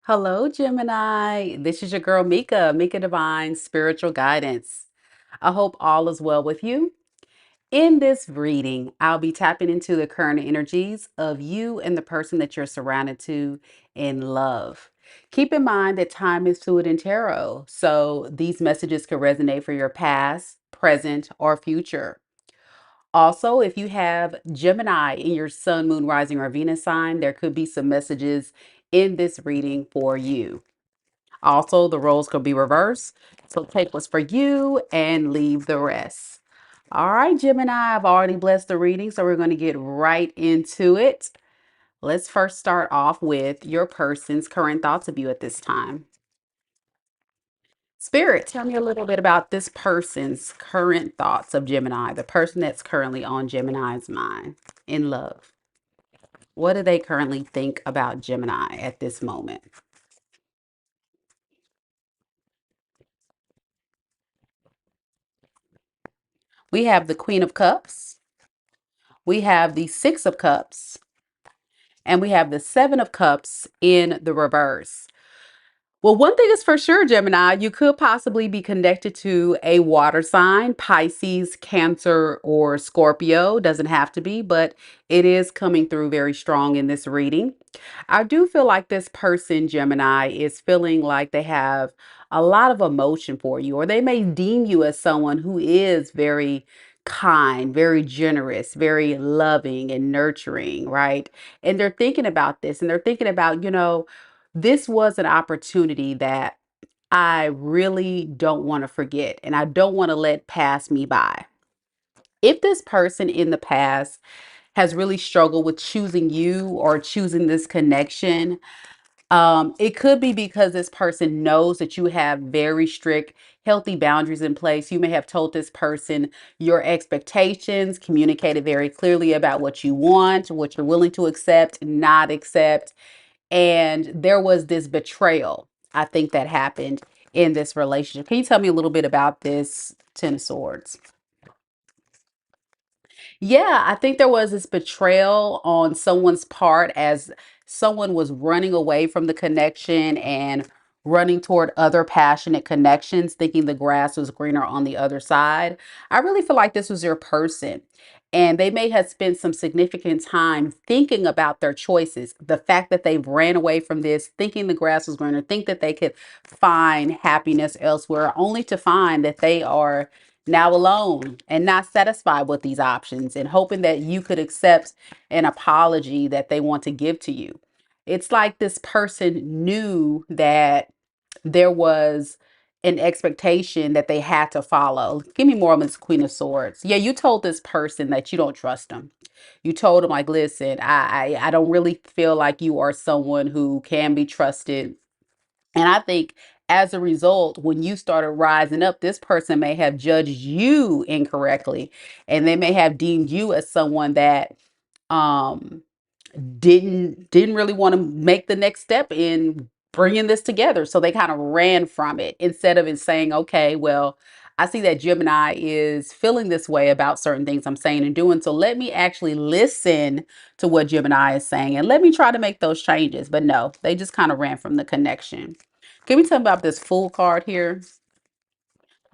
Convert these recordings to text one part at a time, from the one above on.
Hello, Gemini. This is your girl, Mika Divine Spiritual Guidance. I hope all is well with you. In this reading, I'll be tapping into the current energies of you and the person that you're surrounded to in love. Keep in mind that time is fluid in tarot, so these messages could resonate for your past, present, or future. Also, if you have Gemini in your sun, moon, rising, or Venus sign, there could be some messages in this reading for you. Also, the roles could be reversed. So take what's for you and leave the rest. All right, Gemini, I've already blessed the reading, so we're going to get right into it. Let's first start off with your person's current thoughts of you at this time. Spirit, tell me a little bit about this person's current thoughts of Gemini, the person that's currently on Gemini's mind in love. What do they currently think about Gemini at this moment? We have the Queen of Cups. We have the Six of Cups. And we have the Seven of Cups in the reverse. Well, one thing is for sure, Gemini, you could possibly be connected to a water sign, Pisces, Cancer, or Scorpio. Doesn't have to be, but it is coming through very strong in this reading. I do feel like this person, Gemini, is feeling like they have a lot of emotion for you, or they may deem you as someone who is very kind, very generous, very loving and nurturing, right? And they're thinking about this and they're thinking about, this was an opportunity that I really don't want to forget and I don't want to let pass me by. If this person in the past has really struggled with choosing you or choosing this connection, it could be because this person knows that you have very strict, healthy boundaries in place. You may have told this person your expectations, communicated very clearly about what you want, what you're willing to accept, not accept. And there was this betrayal, I think, that happened in this relationship. Can you tell me a little bit about this Ten of Swords? Yeah, I think there was this betrayal on someone's part as someone was running away from the connection and running toward other passionate connections, thinking the grass was greener on the other side. I really feel like this was your person. And they may have spent some significant time thinking about their choices. The fact that they ran away from this, thinking the grass was greener, think that they could find happiness elsewhere, only to find that they are now alone and not satisfied with these options and hoping that you could accept an apology that they want to give to you. It's like this person knew that there was an expectation that they had to follow. Give me more on this Queen of Swords. Yeah, you told this person that you don't trust them. You told them like, listen, I don't really feel like you are someone who can be trusted. And I think as a result, when you started rising up, this person may have judged you incorrectly, and they may have deemed you as someone that um didn't really want to make the next step in bringing this together. So they kind of ran from it instead of it saying, okay, well, I see that Gemini is feeling this way about certain things I'm saying and doing. So let me actually listen to what Gemini is saying and let me try to make those changes. But no, they just kind of ran from the connection. Can we talk about this Fool card here?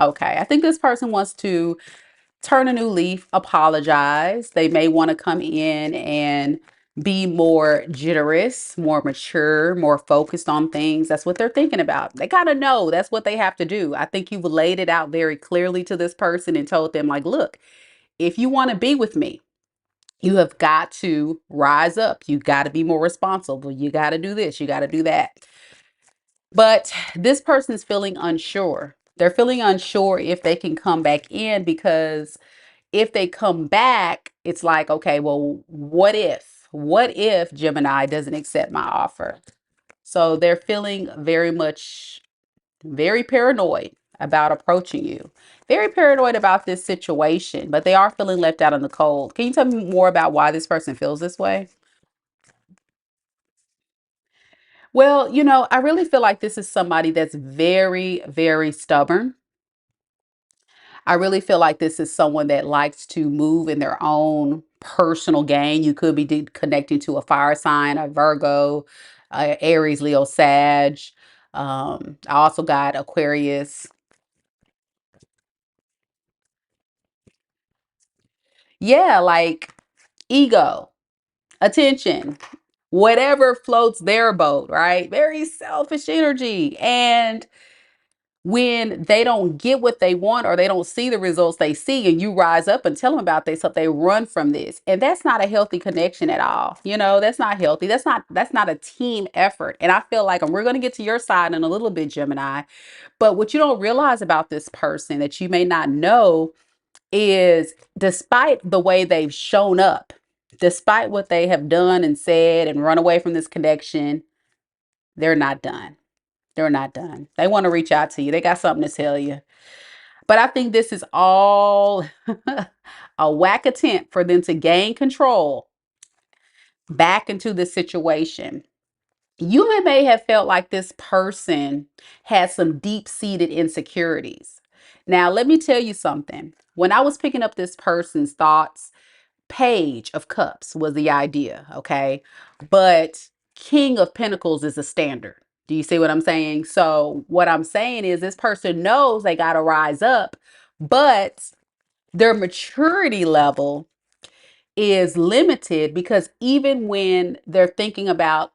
Okay, I think this person wants to turn a new leaf, apologize. They may want to come in and be more generous, more mature, more focused on things. That's what they're thinking about. They kind of know that's what they have to do. I think you've laid it out very clearly to this person and told them, like, look, if you want to be with me, you have got to rise up. You got to be more responsible. You got to do this. You got to do that. But this person's feeling unsure. They're feeling unsure if they can come back in because if they come back, it's like, okay, well, what if? What if Gemini doesn't accept my offer? So they're feeling very much, very paranoid about approaching you, very paranoid about this situation, but they are feeling left out in the cold. Can you tell me more about why this person feels this way? Well, I really feel like this is somebody that's very, very stubborn. I really feel like this is someone that likes to move in their own personal gain. You could be connecting to a fire sign, a Virgo, Aries, Leo, Sag. I also got Aquarius. Yeah, like ego, attention, whatever floats their boat, right? Very selfish energy. And when they don't get what they want or they don't see the results they see, and you rise up and tell them about this, so they run from this. And that's not a healthy connection at all. That's not healthy. That's not a team effort. And I feel like, and we're going to get to your side in a little bit, Gemini, but what you don't realize about this person that you may not know is, despite the way they've shown up, despite what they have done and said and run away from this connection, they're not done. They're not done. They want to reach out to you. They got something to tell you. But I think this is all a whack attempt for them to gain control back into the situation. You may have felt like this person had some deep seated insecurities. Now, let me tell you something. When I was picking up this person's thoughts, Page of Cups was the idea, okay? But King of Pentacles is a standard. Do you see what I'm saying? So, what I'm saying is, this person knows they got to rise up, but their maturity level is limited, because even when they're thinking about,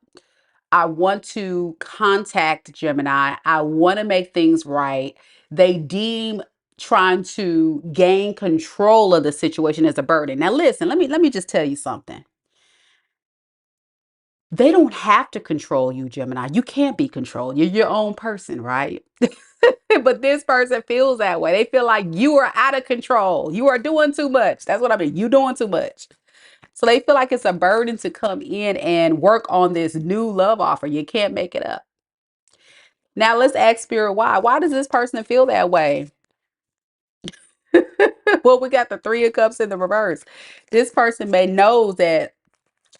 I want to contact Gemini, I want to make things right, they deem trying to gain control of the situation as a burden. Now listen, let me just tell you something. They don't have to control you, Gemini. You can't be controlled. You're your own person, right? But this person feels that way. They feel like you are out of control. You are doing too much. That's what I mean. You doing too much. So they feel like it's a burden to come in and work on this new love offer. You can't make it up. Now let's ask Spirit why. Why does this person feel that way? Well, we got the Three of Cups in the reverse. This person may know that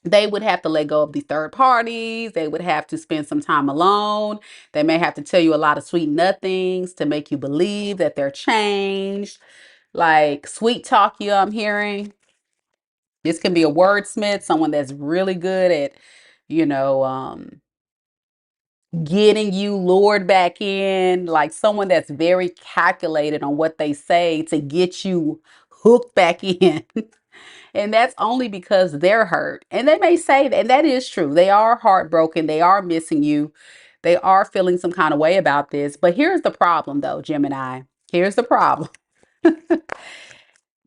they would have to let go of the third parties. They would have to spend some time alone. They may have to tell you a lot of sweet nothings to make you believe that they're changed. Like sweet talk you, I'm hearing. This can be a wordsmith, someone that's really good at, you know, getting you lured back in, like someone that's very calculated on what they say to get you hooked back in. And that's only because they're hurt. And they may say that, and that is true. They are heartbroken. They are missing you. They are feeling some kind of way about this. But here's the problem, though, Gemini. Here's the problem.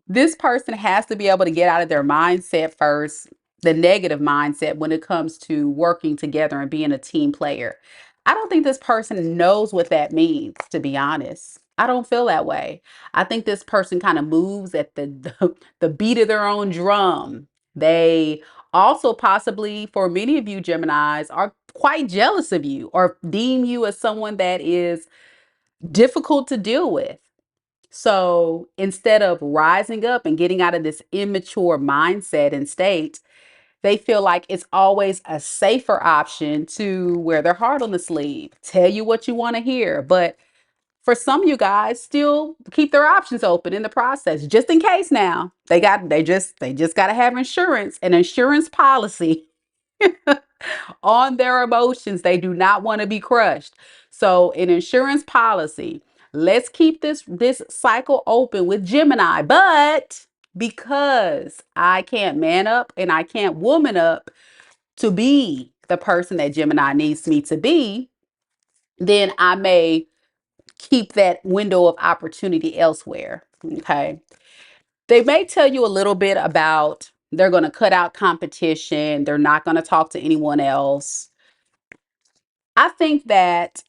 This person has to be able to get out of their mindset first, the negative mindset, when it comes to working together and being a team player. I don't think this person knows what that means, to be honest. I don't feel that way. I think this person kind of moves at the beat of their own drum. They also, possibly for many of you Geminis, are quite jealous of you or deem you as someone that is difficult to deal with. So instead of rising up and getting out of this immature mindset and state, they feel like it's always a safer option to wear their heart on the sleeve, tell you what you want to hear. But for some of you guys, still keep their options open in the process, just in case. Now they just got to have insurance, an insurance policy on their emotions. They do not want to be crushed. So an insurance policy. Let's keep this cycle open with Gemini. But because I can't man up and I can't woman up to be the person that Gemini needs me to be, then I may keep that window of opportunity elsewhere. Okay. They may tell you a little bit about, they're going to cut out competition. They're not going to talk to anyone else. I think that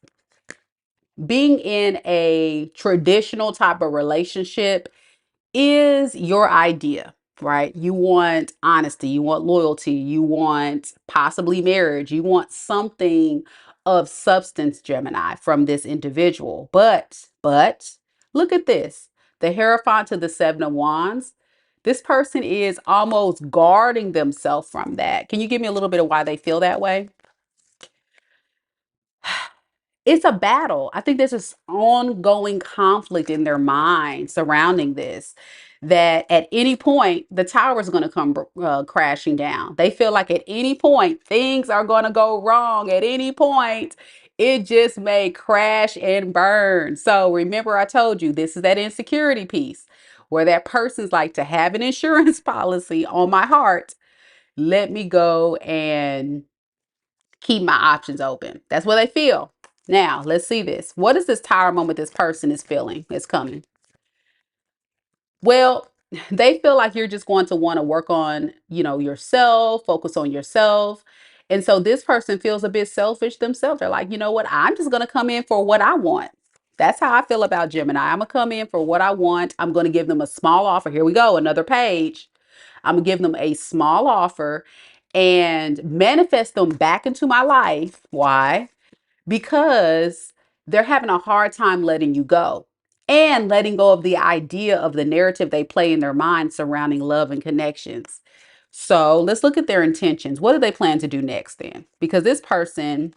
being in a traditional type of relationship is your idea, right? You want honesty, you want loyalty, you want possibly marriage, you want something of substance, Gemini, from this individual. But look at this, the Hierophant to the Seven of Wands. This person is almost guarding themselves from that. Can you give me a little bit of why they feel that way? it's a battle. I think there's this ongoing conflict in their mind surrounding this, that at any point the tower is going to come crashing down. They feel like at any point things are going to go wrong. At any point, it just may crash and burn. So remember, I told you this is that insecurity piece where that person's like, to have an insurance policy on my heart, let me go and keep my options open. That's what they feel. Now, let's see this. What is this tower moment this person is feeling is coming? Well, they feel like you're just going to want to work on, yourself, focus on yourself. And so this person feels a bit selfish themselves. They're like, you know what? I'm just going to come in for what I want. That's how I feel about Gemini. I'm going to come in for what I want. I'm going to give them a small offer. Here we go. Another page. I'm going to give them a small offer and manifest them back into my life. Why? Because they're having a hard time letting you go and letting go of the idea of the narrative they play in their mind surrounding love and connections. So let's look at their intentions. What do they plan to do next then? Because this person,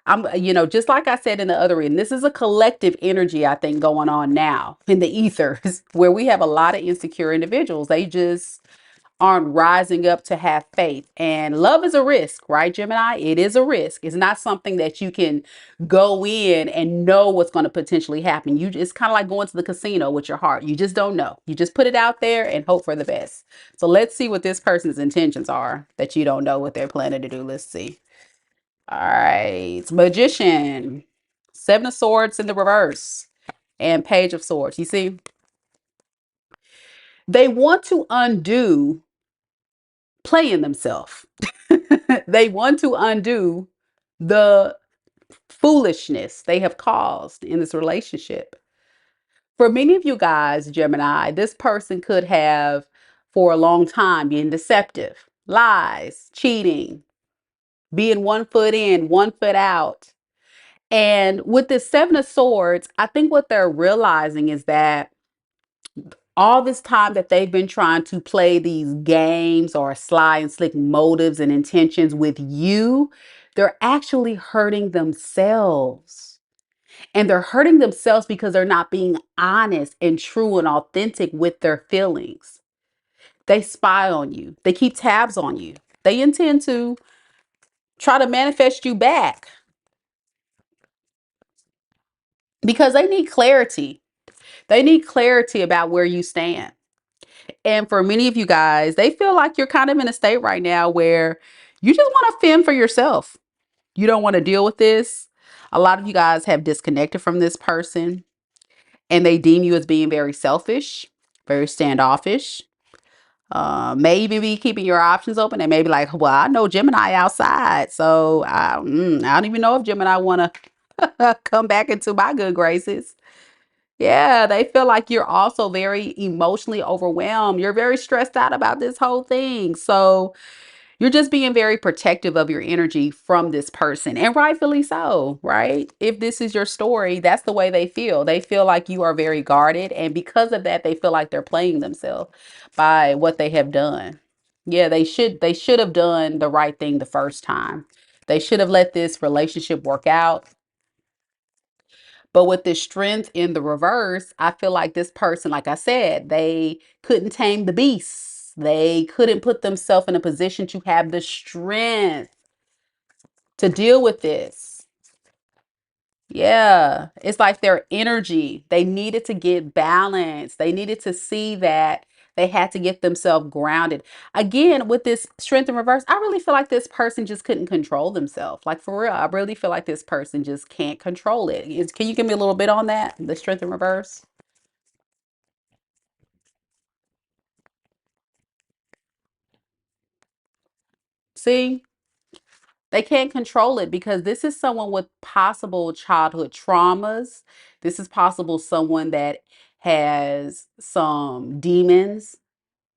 just like I said in the other end, this is a collective energy, I think, going on now in the ethers where we have a lot of insecure individuals. They just aren't rising up to have faith. And love is a risk, right, Gemini? It is a risk. It's not something that you can go in and know what's going to potentially happen. It's kind of like going to the casino with your heart. You just don't know. You just put it out there and hope for the best. So let's see what this person's intentions are that you don't know what they're planning to do. Let's see. All right. Magician, Seven of Swords in the reverse, and Page of Swords. You see, they want to undo playing themselves. They want to undo the foolishness they have caused in this relationship. For many of you guys, Gemini, this person could have for a long time been deceptive, lies, cheating, being one foot in, one foot out. And with this Seven of Swords, I think what they're realizing is that all this time that they've been trying to play these games or sly and slick motives and intentions with you, they're actually hurting themselves. And they're hurting themselves because they're not being honest and true and authentic with their feelings. They spy on you, they keep tabs on you, they intend to try to manifest you back because they need clarity. They need clarity about where you stand. And for many of you guys, they feel like you're kind of in a state right now where you just want to fend for yourself. You don't want to deal with this. A lot of you guys have disconnected from this person and they deem you as being very selfish, very standoffish. Maybe be keeping your options open and maybe like, well, I know Gemini outside. So I don't even know if Gemini want to come back into my good graces. Yeah, they feel like you're also very emotionally overwhelmed. You're very stressed out about this whole thing. So you're just being very protective of your energy from this person, and rightfully so, right? If this is your story, that's the way they feel. They feel like you are very guarded, and because of that, they feel like they're playing themselves by what they have done. Yeah, they should have done the right thing the first time. They should have let this relationship work out. But with this strength in the reverse, I feel like this person, like I said, they couldn't tame the beast. They couldn't put themselves in a position to have the strength to deal with this. Yeah, it's like their energy. They needed to get balanced. They needed to see that they had to get themselves grounded. Again, with this strength in reverse, I really feel like this person just couldn't control themselves. Like for real, I really feel like this person just can't control it. Can you give me a little bit on that? The strength in reverse? See? They can't control it because this is someone with possible childhood traumas. This is possible someone that has some demons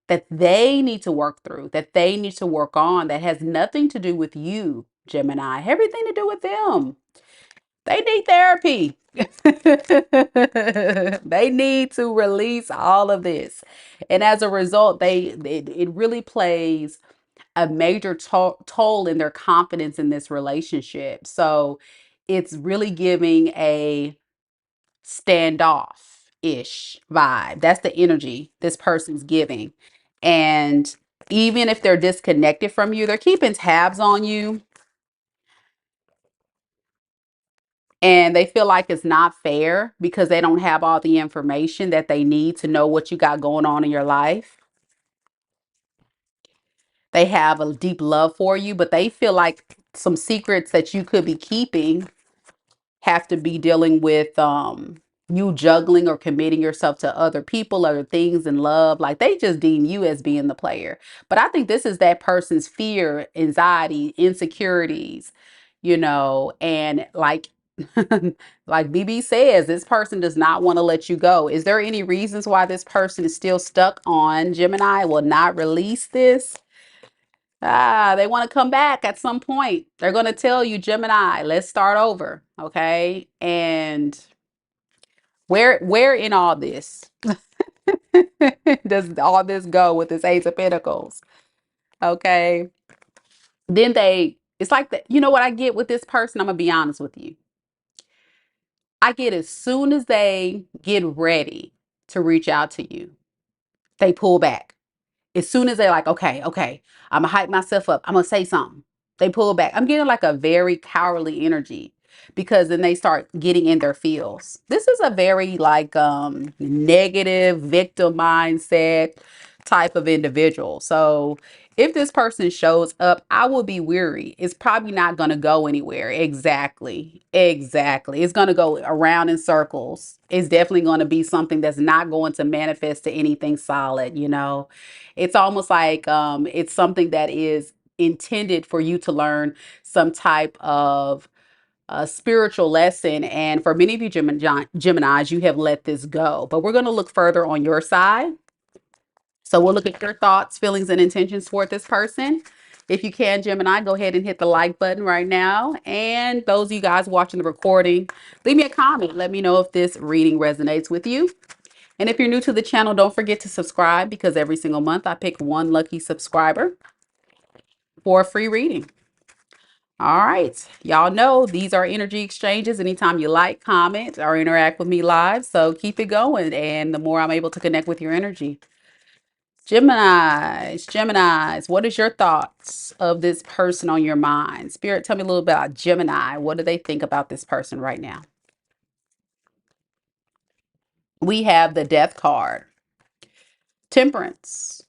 that they need to work through, that they need to work on, that has nothing to do with you, Gemini, everything to do with them. They need therapy. They need to release all of this. And as a result, it really plays a major toll in their confidence in this relationship. So it's really giving a standoff-ish vibe. That's the energy this person's giving. And even if they're disconnected from you, they're keeping tabs on you, and they feel like it's not fair because they don't have all the information that they need to know what you got going on in your life. They have a deep love for you, but they feel like some secrets that you could be keeping have to be dealing with you juggling or committing yourself to other people, other things in love. Like they just deem you as being the player. But I think this is that person's fear, anxiety, insecurities, and like like BB says, this person does not want to let you go. Is there any reasons why this person is still stuck on Gemini, will not release this? They want to come back at some point. They're going to tell you, Gemini, let's start over. Okay. And where in all this does all this go with this Ace of Pentacles? Okay. Then it's like that. You know what I get with this person? I'm going to be honest with you. I get as soon as they get ready to reach out to you, they pull back. As soon as they're like, okay, I'm gonna hype myself up. I'm gonna say something. They pull back. I'm getting like a very cowardly energy because then they start getting in their feels. This is a very like negative victim mindset type of individual. So if this person shows up, I will be weary. It's probably not going to go anywhere. Exactly. Exactly. It's going to go around in circles. It's definitely going to be something that's not going to manifest to anything solid. It's almost like it's something that is intended for you to learn some type of spiritual lesson. And for many of you Geminis, you have let this go. But we're going to look further on your side. So we'll look at your thoughts, feelings, and intentions toward this person. If you can, Gemini, go ahead and hit the like button right now. And those of you guys watching the recording, leave me a comment. Let me know if this reading resonates with you. And if you're new to the channel, don't forget to subscribe because every single month I pick one lucky subscriber for a free reading. All right. Y'all know these are energy exchanges. Anytime you like, comment, or interact with me live. So keep it going. And the more I'm able to connect with your energy. Geminis, what is your thoughts of this person on your mind? Spirit, tell me a little bit about Gemini. What do they think about this person right now? We have the Death card, Temperance,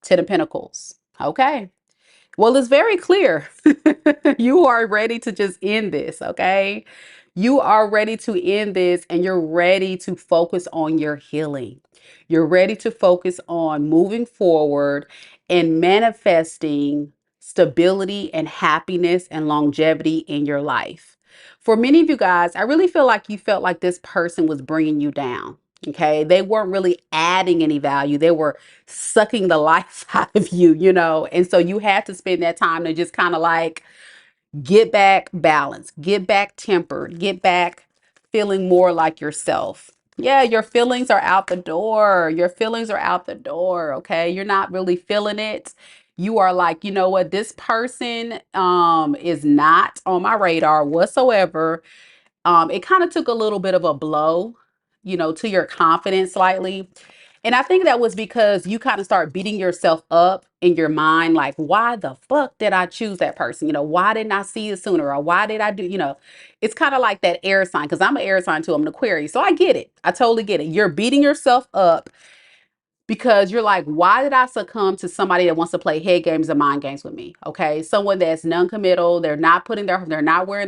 Ten of Pentacles. Okay. Well, it's very clear. You are ready to just end this, okay? You are ready to end this and you're ready to focus on your healing. You're ready to focus on moving forward and manifesting stability and happiness and longevity in your life. For many of you guys, I really feel like you felt like this person was bringing you down. Okay. They weren't really adding any value. They were sucking the life out of you. And so you had to spend that time to just kind of like get back balanced, get back tempered, get back feeling more like yourself. Yeah, your feelings are out the door. Your feelings are out the door. Okay. You're not really feeling it. You are like, you know what, this person is not on my radar whatsoever. It kind of took a little bit of a blow, to your confidence slightly. And I think that was because you kind of start beating yourself up in your mind, like, why the fuck did I choose that person? Why didn't I see it sooner? Or why did I it's kind of like that air sign, because I'm an air sign too. I'm an Aquarius. So I get it. I totally get it. You're beating yourself up because you're like, why did I succumb to somebody that wants to play head games and mind games with me? Okay. Someone that's non-committal. They're not wearing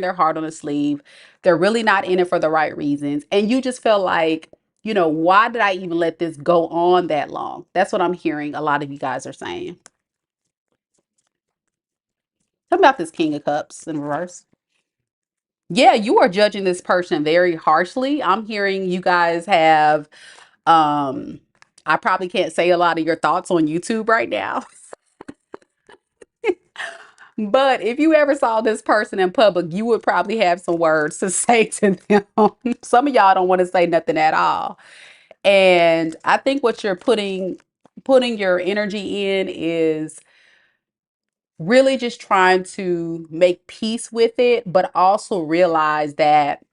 their heart on a sleeve. They're really not in it for the right reasons. And you just feel like, why did I even let this go on that long? That's what I'm hearing a lot of you guys are saying. Talk about this King of Cups in reverse. Yeah, you are judging this person very harshly. I'm hearing you guys have, um, I probably can't say a lot of your thoughts on YouTube right now. But if you ever saw this person in public, you would probably have some words to say to them. Some of y'all don't want to say nothing at all. And I think what you're putting your energy in is really just trying to make peace with it, but also realize that,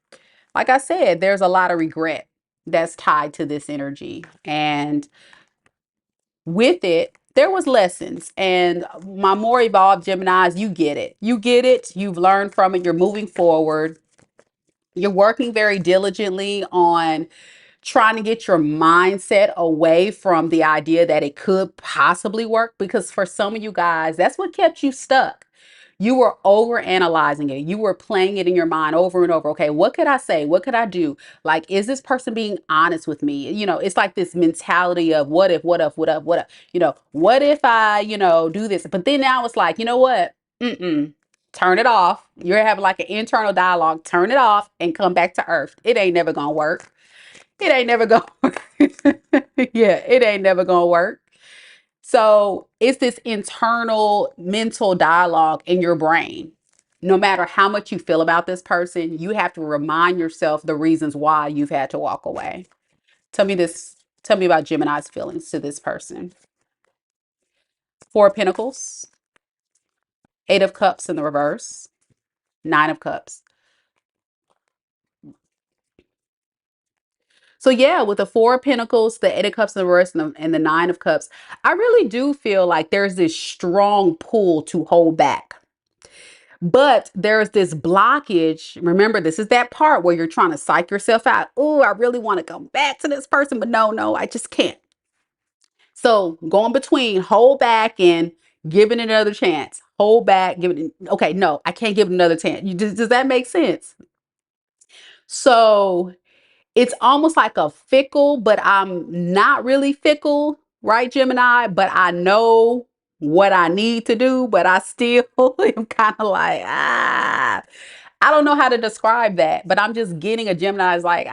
like I said, there's a lot of regret that's tied to this energy. And with it, there was lessons. And my more evolved Geminis, you get it. You get it. You've learned from it. You're moving forward. You're working very diligently on trying to get your mindset away from the idea that it could possibly work, because for some of you guys, that's what kept you stuck. You were over analyzing it. You were playing it in your mind over and over. Okay, what could I say? What could I do? Like, is this person being honest with me? It's like this mentality of what if, what if, what if, what if, what if I, do this? But then now it's like, you know what? Mm-mm. Turn it off. You're having like an internal dialogue. Turn it off and come back to earth. It ain't never gonna work. It ain't never gonna work. Yeah, it ain't never gonna work. So it's this internal mental dialogue in your brain. No matter how much you feel about this person, you have to remind yourself the reasons why you've had to walk away. Tell me this. Tell me about Gemini's feelings to this person. Four of Pentacles, Eight of Cups in the reverse, Nine of Cups. So yeah, with the Four of Pentacles, the Eight of Cups in the reverse, and the Nine of Cups, I really do feel like there's this strong pull to hold back. But there's this blockage. Remember, this is that part where you're trying to psych yourself out. Oh, I really want to come back to this person, but no, I just can't. So going between hold back and giving it another chance. Hold back, give it. Okay, no, I can't give it another chance. Does that make sense? So it's almost like a fickle, but I'm not really fickle, right, Gemini? But I know what I need to do, but I still am kind of like, I don't know how to describe that, but I'm just getting a Gemini is like,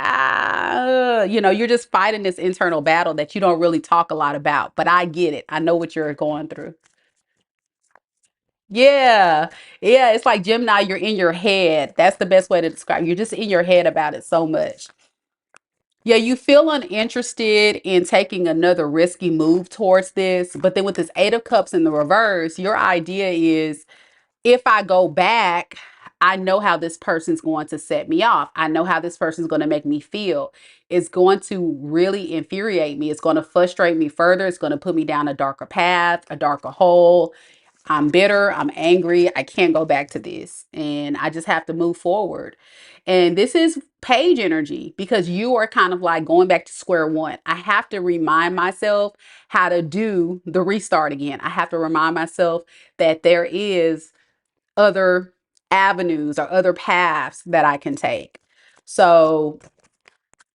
you're just fighting this internal battle that you don't really talk a lot about, but I get it. I know what you're going through. Yeah. Yeah. It's like Gemini, you're in your head. That's the best way to describe it. You're just in your head about it so much. Yeah, you feel uninterested in taking another risky move towards this. But then with this Eight of Cups in the reverse, your idea is, if I go back, I know how this person's going to set me off. I know how this person's going to make me feel. It's going to really infuriate me. It's going to frustrate me further. It's going to put me down a darker path, a darker hole. I'm bitter. I'm angry. I can't go back to this. And I just have to move forward. And this is page energy, because you are kind of like going back to square one. I have to remind myself how to do the restart again. I have to remind myself that there is other avenues or other paths that I can take. So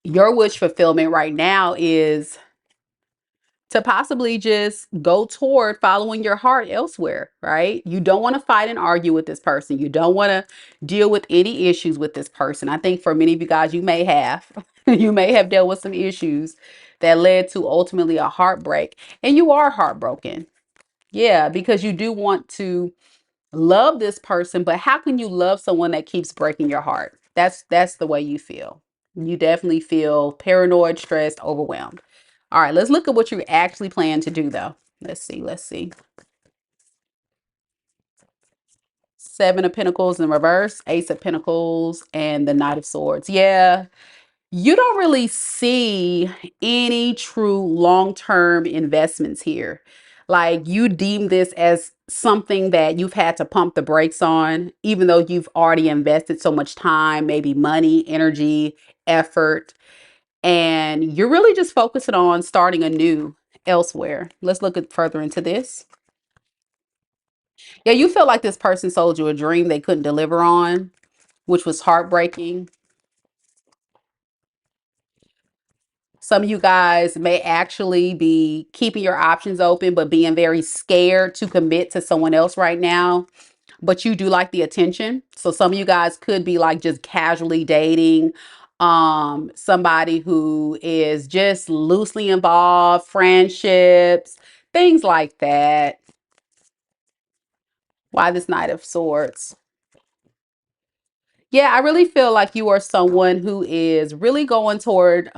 your wish fulfillment right now is to possibly just go toward following your heart elsewhere, right? You don't want to fight and argue with this person. You don't want to deal with any issues with this person. I think for many of you guys, you may have, you may have dealt with some issues that led to ultimately a heartbreak, and you are heartbroken. Yeah, because you do want to love this person, but how can you love someone that keeps breaking your heart? That's the way you feel. You definitely feel paranoid, stressed, overwhelmed. All right, let's look at what you actually plan to do though. Let's see. Seven of Pentacles in reverse, Ace of Pentacles, and the Knight of Swords. Yeah, you don't really see any true long-term investments here. Like, you deem this as something that you've had to pump the brakes on, even though you've already invested so much time, maybe money, energy, effort, and you're really just focusing on starting anew elsewhere. Let's look at further into this. Yeah, you feel like this person sold you a dream they couldn't deliver on, which was heartbreaking. Some of you guys may actually be keeping your options open, but being very scared to commit to someone else right now. But you do like the attention. So some of you guys could be like just casually dating somebody who is just loosely involved, friendships, things like that. Why this Knight of Swords? Yeah, I really feel like you are someone who is really going toward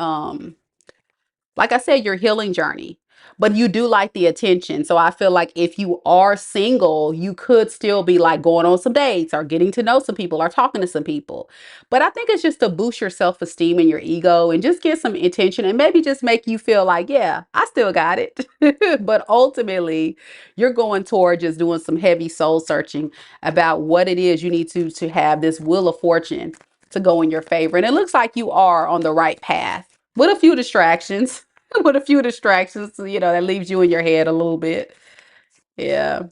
like I said, your healing journey. but you do like the attention. So I feel like if you are single, you could still be like going on some dates or getting to know some people or talking to some people. But I think it's just to boost your self-esteem and your ego and just get some attention and maybe just make you feel like, yeah, I still got it. But ultimately, you're going toward just doing some heavy soul searching about what it is you need to have this wheel of fortune to go in your favor. And it looks like you are on the right path with a few distractions. With a few distractions, that leaves you in your head a little bit. Yeah.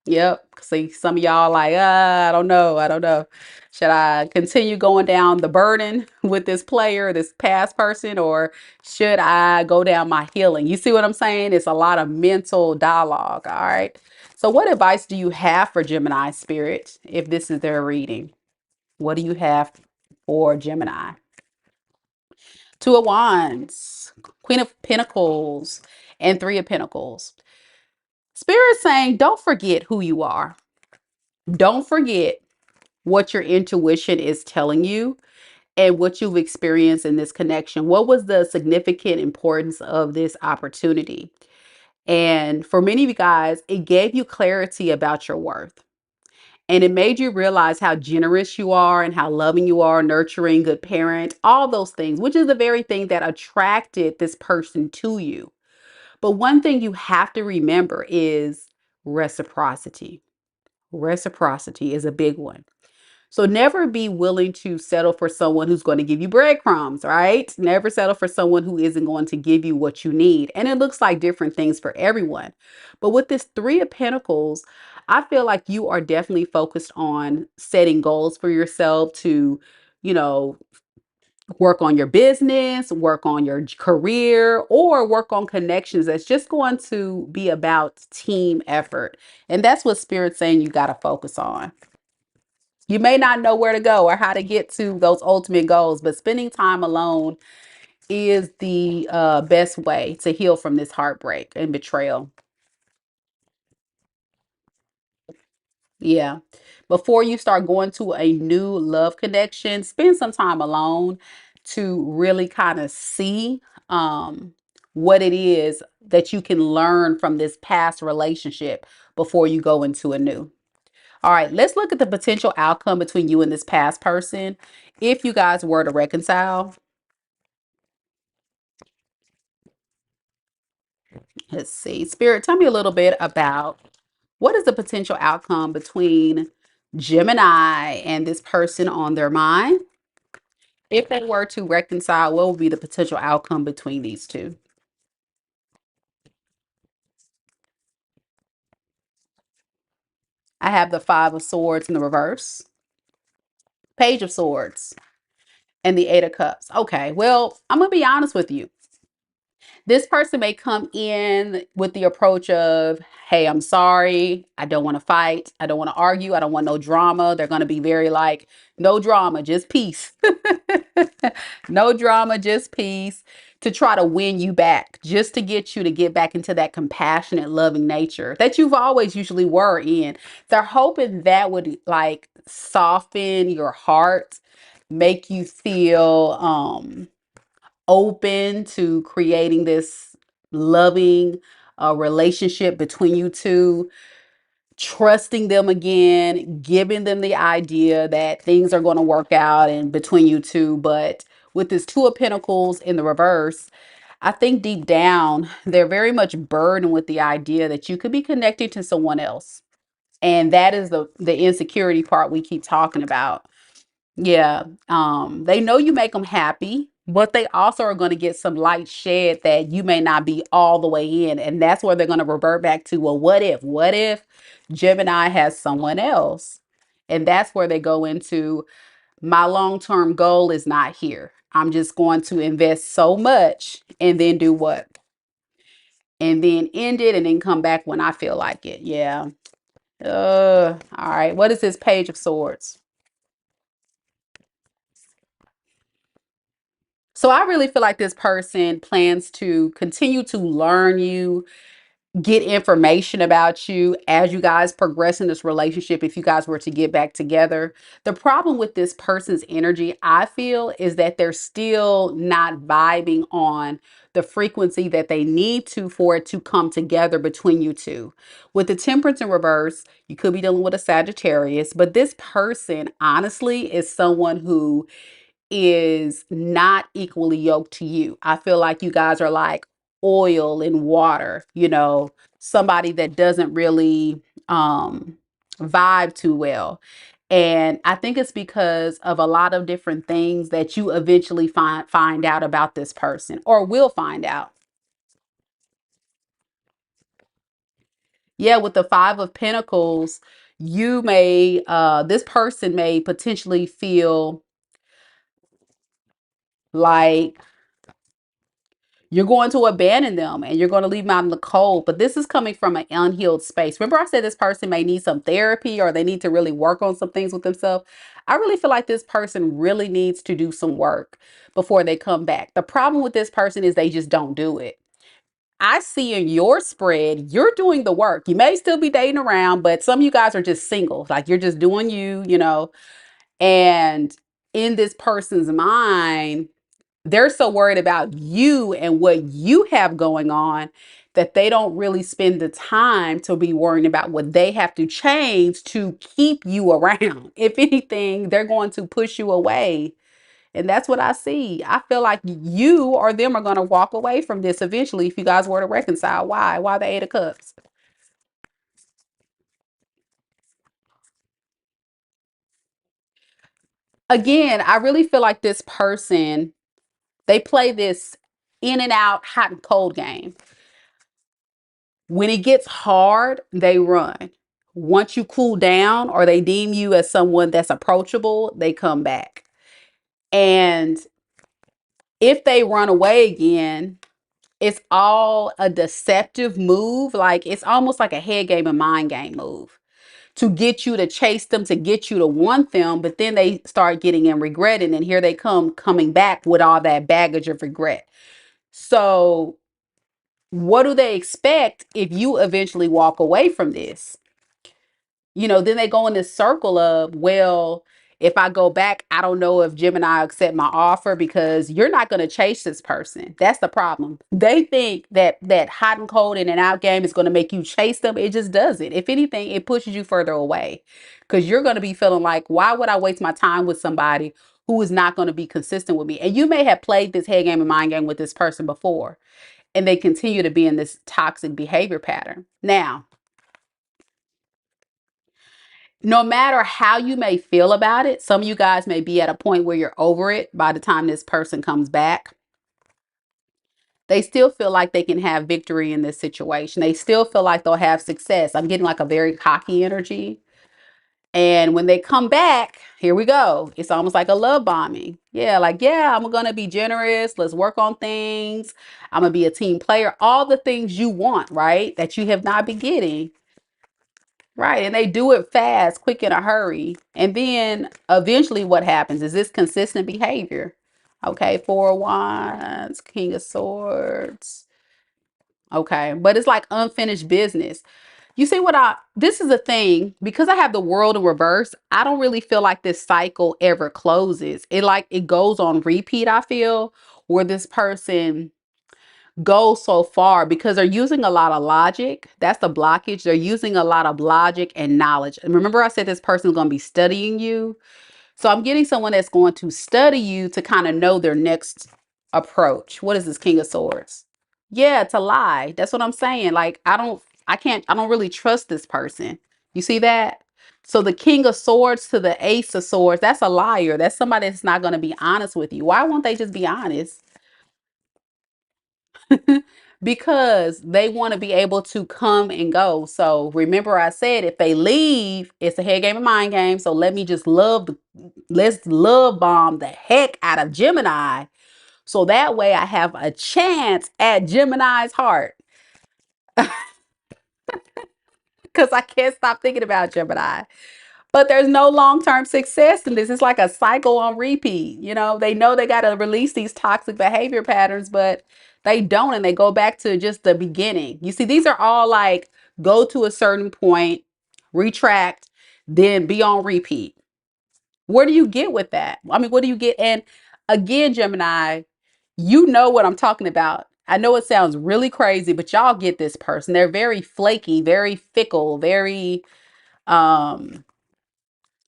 Yep. See, some of y'all like, I don't know. I don't know. Should I continue going down the burden with this player, this past person, or should I go down my healing? You see what I'm saying? It's a lot of mental dialogue. All right. So, what advice do you have for Gemini spirit if this is their reading? What do you have for Gemini? Two of Wands, Queen of Pentacles, and Three of Pentacles. Spirit saying, don't forget who you are. Don't forget what your intuition is telling you and what you've experienced in this connection. What was the significant importance of this opportunity? And for many of you guys, it gave you clarity about your worth. And it made you realize how generous you are and how loving you are, nurturing, good parent, all those things, which is the very thing that attracted this person to you. But one thing you have to remember is reciprocity. Reciprocity is a big one. So never be willing to settle for someone who's going to give you breadcrumbs, right? Never settle for someone who isn't going to give you what you need. And it looks like different things for everyone. But with this Three of Pentacles, I feel like you are definitely focused on setting goals for yourself to, you know, work on your business, work on your career, or work on connections that's just going to be about team effort. And that's what Spirit's saying you got to focus on. You may not know where to go or how to get to those ultimate goals, but spending time alone is the best way to heal from this heartbreak and betrayal. Yeah. Before you start going to a new love connection, spend some time alone to really kind of see what it is that you can learn from this past relationship before you go into a new. All right, let's look at the potential outcome between you and this past person. If you guys were to reconcile, let's see. Spirit, tell me a little bit about what is the potential outcome between Gemini and this person on their mind. If they were to reconcile, what would be the potential outcome between these two? I have the Five of Swords in the reverse, Page of Swords, and the Eight of Cups. Okay, well, I'm going to be honest with you. This person may come in with the approach of, hey, I'm sorry. I don't want to fight. I don't want to argue. I don't want no drama. They're going to be very like, no drama, just peace. No drama, just peace, to try to win you back, just to get you to get back into that compassionate, loving nature that you've always usually were in. They're hoping that would like soften your heart, make you feel open to creating this loving relationship between you two, trusting them again, giving them the idea that things are going to work out and between you two. But with this Two of Pentacles in the reverse, I think deep down, they're very much burdened with the idea that you could be connected to someone else. And that is the insecurity part we keep talking about. Yeah. They know you make them happy, but they also are going to get some light shed that you may not be all the way in. And that's where they're going to revert back to, well, what if Gemini has someone else? And that's where they go into, my long-term goal is not here. I'm just going to invest so much and then do what? And then end it and then come back when I feel like it. Yeah. All right. What is this Page of Swords? So I really feel like this person plans to continue to learn you, get information about you as you guys progress in this relationship if you guys were to get back together. The problem with this person's energy, I feel, is that they're still not vibing on the frequency that they need to for it to come together between you two. With the temperance in reverse, you could be dealing with a Sagittarius, but this person honestly is someone who is not equally yoked to you. I feel like you guys are like oil and water, somebody that doesn't really vibe too well. And I think it's because of a lot of different things that you eventually find out about this person or will find out. Yeah, with the 5 of Pentacles, this person may potentially feel like you're going to abandon them and you're going to leave them out in the cold. But this is coming from an unhealed space. Remember, I said this person may need some therapy or they need to really work on some things with themselves. I really feel like this person really needs to do some work before they come back. The problem with this person is they just don't do it. I see in your spread, you're doing the work. You may still be dating around, but some of you guys are just single. Like you're just doing you. And in this person's mind, they're so worried about you and what you have going on that they don't really spend the time to be worrying about what they have to change to keep you around. If anything, they're going to push you away. And that's what I see. I feel like you or them are going to walk away from this eventually if you guys were to reconcile. Why? Why the 8 of Cups? Again, I really feel like this person, they play this in and out hot and cold game. When it gets hard, they run. Once you cool down or they deem you as someone that's approachable, they come back. And if they run away again, it's all a deceptive move. Like it's almost like a head game and mind game move to get you to chase them, to get you to want them. But then they start getting in regret. And then here they coming back with all that baggage of regret. So what do they expect if you eventually walk away from this? Then they go in this circle of, well, if I go back, I don't know if Gemini accept my offer because you're not going to chase this person. That's the problem. They think that hot and cold in and out game is going to make you chase them. It just doesn't. If anything, it pushes you further away because you're going to be feeling like, why would I waste my time with somebody who is not going to be consistent with me? And you may have played this head game and mind game with this person before, and they continue to be in this toxic behavior pattern. Now, no matter how you may feel about it, some of you guys may be at a point where you're over it by the time this person comes back. They still feel like they can have victory in this situation. They still feel like they'll have success. I'm getting like a very cocky energy. And when they come back, here we go. It's almost like a love bombing. Yeah, like, yeah, I'm going to be generous. Let's work on things. I'm going to be a team player. All the things you want, right? That you have not been getting. Right. And they do it fast, quick, in a hurry. And then eventually what happens is this consistent behavior. Okay. 4 of Wands, King of Swords. Okay. But it's like unfinished business. You see this is a thing, because I have the world in reverse. I don't really feel like this cycle ever closes. It goes on repeat, I feel, where this person go so far because they're using a lot of logic. That's the blockage. They're using a lot of logic and knowledge. And remember, I said this person's going to be studying you. So I'm getting someone that's going to study you to kind of know their next approach. What is this King of Swords? Yeah, to lie. That's what I'm saying. Like, I don't really trust this person. You see that? So the King of Swords to the Ace of Swords, that's a liar. That's somebody that's not going to be honest with you. Why won't they just be honest? Because they want to be able to come and go. So remember I said if they leave, it's a head game and mind game. So let's love bomb the heck out of Gemini. So that way I have a chance at Gemini's heart. Because I can't stop thinking about Gemini. But there's no long-term success in this. It's like a cycle on repeat. They know they got to release these toxic behavior patterns, but they don't, and they go back to just the beginning. You see, these are all like go to a certain point, retract, then be on repeat. Where do you get with that? I mean, what do you get? And again, Gemini, you know what I'm talking about. I know it sounds really crazy, but y'all get this person. They're very flaky, very fickle, um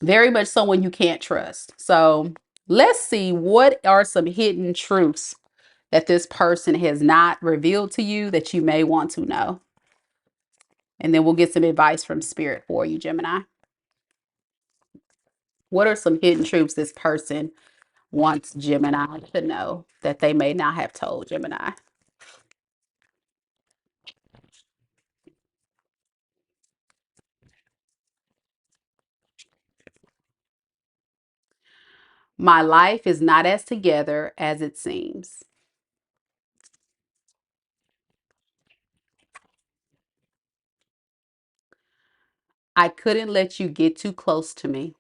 very much someone you can't trust. So let's see, what are some hidden truths that this person has not revealed to you that you may want to know? And then we'll get some advice from spirit for you, Gemini. What are some hidden truths this person wants Gemini to know that they may not have told Gemini? My life is not as together as it seems. I couldn't let you get too close to me.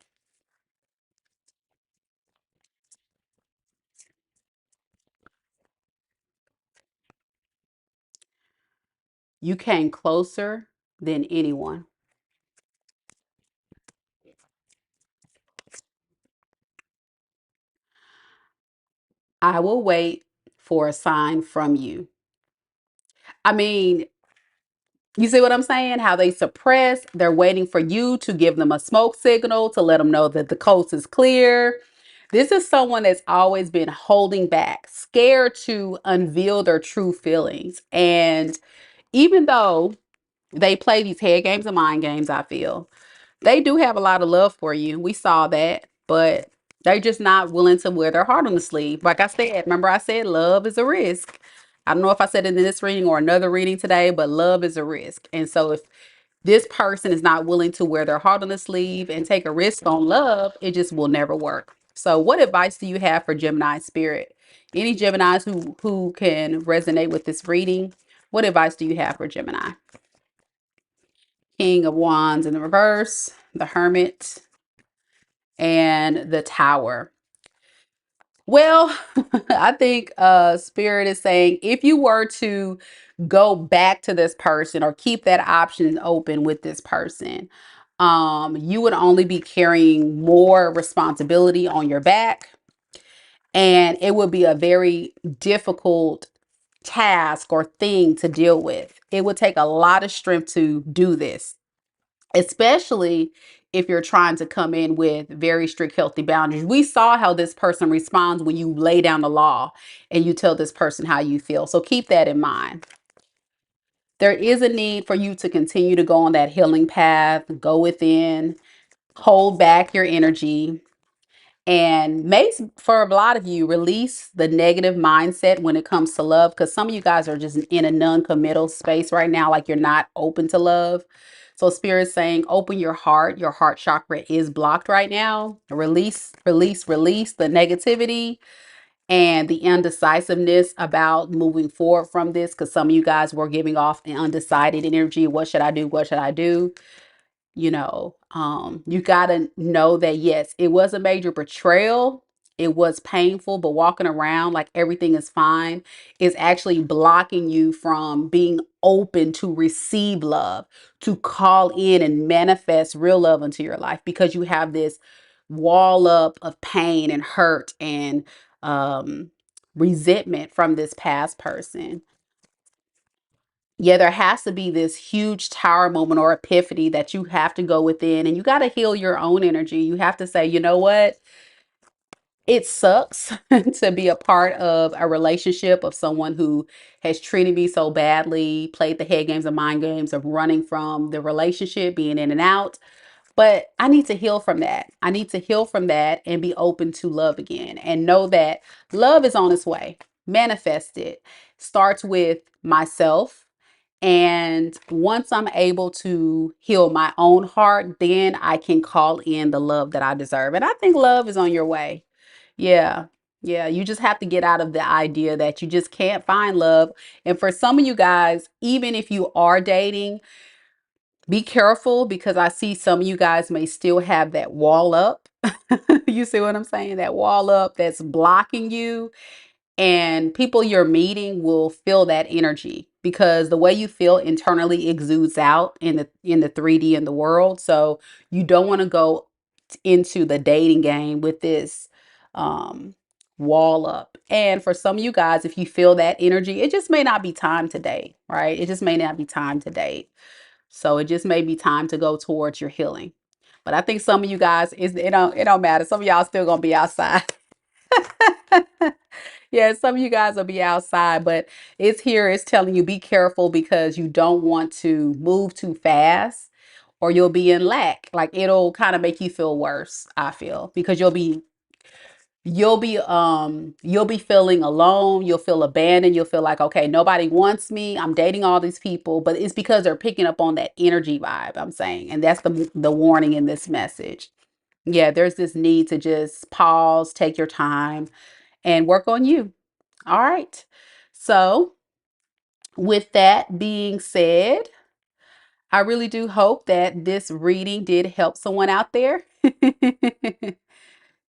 You came closer than anyone. I will wait for a sign from you. I mean, you see what I'm saying? How they suppress, they're waiting for you to give them a smoke signal to let them know that the coast is clear. This is someone that's always been holding back, scared to unveil their true feelings. And even though they play these head games and mind games, I feel they do have a lot of love for you. We saw that, but they're just not willing to wear their heart on the sleeve. Like I said, remember I said love is a risk. I don't know if I said it in this reading or another reading today, but love is a risk. And so if this person is not willing to wear their heart on the sleeve and take a risk on love, it just will never work. So what advice do you have for Gemini spirit? Any Geminis who can resonate with this reading, what advice do you have for Gemini? King of Wands in the reverse, the Hermit, and the Tower. Well, I think Spirit is saying if you were to go back to this person or keep that option open with this person, you would only be carrying more responsibility on your back, and it would be a very difficult task or thing to deal with. It would take a lot of strength to do this, especially if you're trying to come in with very strict, healthy boundaries. We saw how this person responds when you lay down the law and you tell this person how you feel. So keep that in mind. There is a need for you to continue to go on that healing path, go within, hold back your energy, and make, for a lot of you, release the negative mindset when it comes to love, because some of you guys are just in a non-committal space right now, like you're not open to love. So spirit's saying open your heart. Your heart chakra is blocked right now. Release, release, release the negativity and the indecisiveness about moving forward from this, because some of you guys were giving off an undecided energy. What should I do? What should I do? You gotta know that yes, it was a major betrayal. It was painful, but walking around like everything is fine is actually blocking you from being open to receive love, to call in and manifest real love into your life, because you have this wall up of pain and hurt and um resentment from this past person. Yeah, there has to be this huge tower moment or epiphany that you have to go within, and you got to heal your own energy. You have to say, you know what? It sucks to be a part of a relationship of someone who has treated me so badly, played the head games and mind games of running from the relationship, being in and out. But I need to heal from that. I need to heal from that and be open to love again and know that love is on its way. Manifest it. Starts with myself, and once I'm able to heal my own heart, then I can call in the love that I deserve. And I think love is on your way. Yeah. Yeah. You just have to get out of the idea that you just can't find love. And for some of you guys, even if you are dating, Be careful because I see some of you guys may still have that wall up. You see what I'm saying? That wall up that's blocking you, and people you're meeting will feel that energy because the way you feel internally exudes out in the 3D in the world. So you don't want to go into the dating game with this um wall up. And for some of you guys, if you feel that energy, it just may not be time to date, right? It just may not be time to date. So it just may be time to go towards your healing. But I think some of you guys, it don't matter. Some of y'all still gonna be outside. Yeah, some of you guys will be outside, but it's here, it's telling you be careful because you don't want to move too fast or you'll be in lack. Like it'll kind of make you feel worse, I feel, because you'll be feeling alone, you'll feel abandoned, you'll feel like, okay, nobody wants me. I'm dating all these people, but it's because they're picking up on that energy vibe, I'm saying. And that's the warning in this message. Yeah, there's this need to just pause, take your time and work on you. All right. So, with that being said, I really do hope that this reading did help someone out there.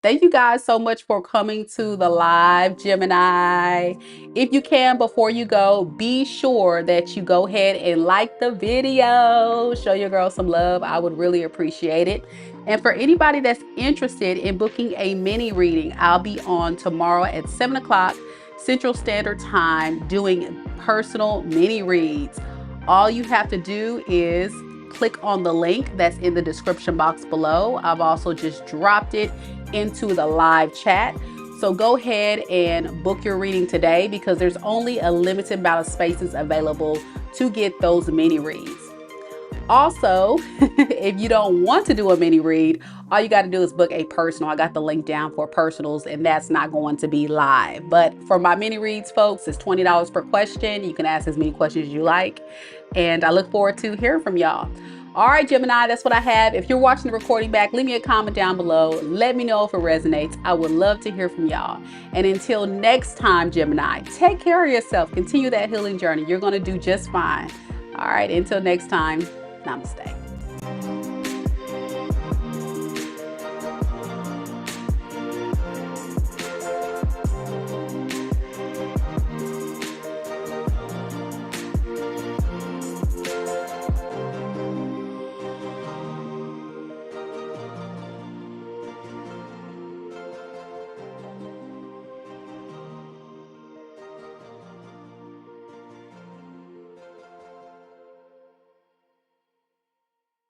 Thank you guys so much for coming to the live, Gemini. If you can, before you go, be sure that you go ahead and like the video. Show your girl some love. I would really appreciate it. And for anybody that's interested in booking a mini reading, I'll be on tomorrow at 7 o'clock Central Standard Time doing personal mini reads. All you have to do is click on the link that's in the description box below. I've also just dropped it into the live chat. So go ahead and book your reading today because there's only a limited amount of spaces available to get those mini reads. Also, if you don't want to do a mini read, all you got to do is book a personal. I got the link down for personals, and that's not going to be live. But for my mini reads, folks, it's $20 per question. You can ask as many questions as you like. And I look forward to hearing from y'all. All right, Gemini, that's what I have. If you're watching the recording back, leave me a comment down below. Let me know if it resonates. I would love to hear from y'all. And until next time, Gemini, take care of yourself. Continue that healing journey. You're going to do just fine. All right, until next time. Namaste.